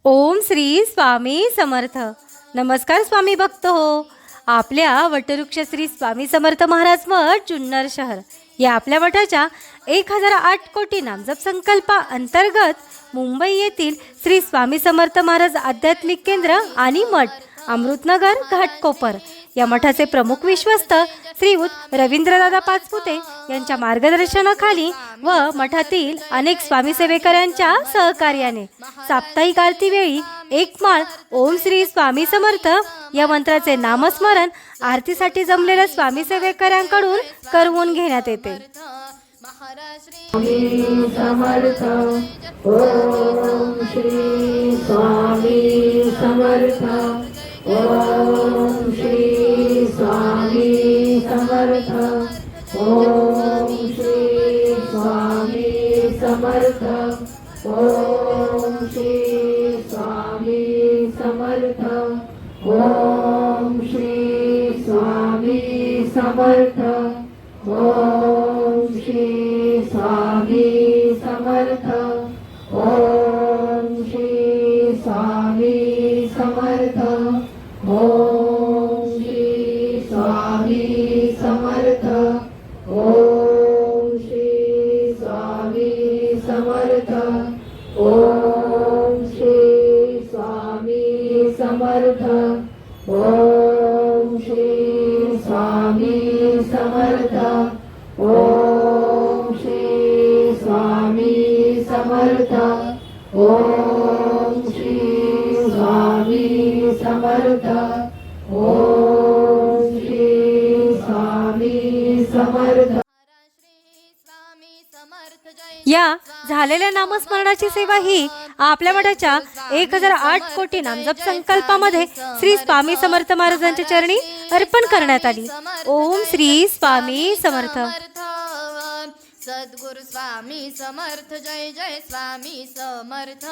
ओम श्री स्वामी समर्थ. नमस्कार स्वामी भक्त हो. आपल्या वटवृक्ष श्री स्वामी समर्थ महाराज मठ जुन्नर शहर या आपल्या मठाच्या 1008 कोटी नामजप संकल्पा अंतर्गत मुंबई येथील श्री स्वामी समर्थ महाराज आध्यात्मिक केंद्र आणि मठ अमृतनगर घाटकोपर या मठाचे प्रमुख विश्वस्त श्रीयुत रवींद्रदादा पाचपुते यांच्या मार्गदर्शनाखाली व मठातील अनेक स्वामी सेवेकरांच्या सहकार्याने साप्ताहिक आरती वेळी एक माळ ओम श्री स्वामी समर्थ या मंत्राचे नामस्मरण आरतीसाठी जमलेल्या स्वामी सेवेकरांकडून करवून घेण्यात येते. समर्थ ओम श्री स्वामी समर्थ ओम श्री स्वामी समर्थ ओम श्री स्वामी समर्थ ओम श्री स्वामी समर्थ ओम श्री स्वामी समर्थ ओम श्री स्वामी समर्थ ओम श्री स्वामी समर्थ ओम श्री स्वामी समर्थ ओम श्री स्वामी समर्थ ओम श्री स्वामी समर्थ ओम श्री स्वामी समर्थ ओम श्री स्वामी समर्थ ओम श्री स्वामी समर्थ ओम श्री स्वामी समर्थ. या झालेल्या नामस्मरणाची सेवा ही आपल्या मठाच्या 1008 कोटी नामजप संकल्पामध्ये श्री स्वामी समर्थ महाराजांच्या चरणी अर्पण करण्यात आली. ओम श्री स्वामी समर्थ. सद्गुरु स्वामी समर्थ. जय जय स्वामी समर्थ.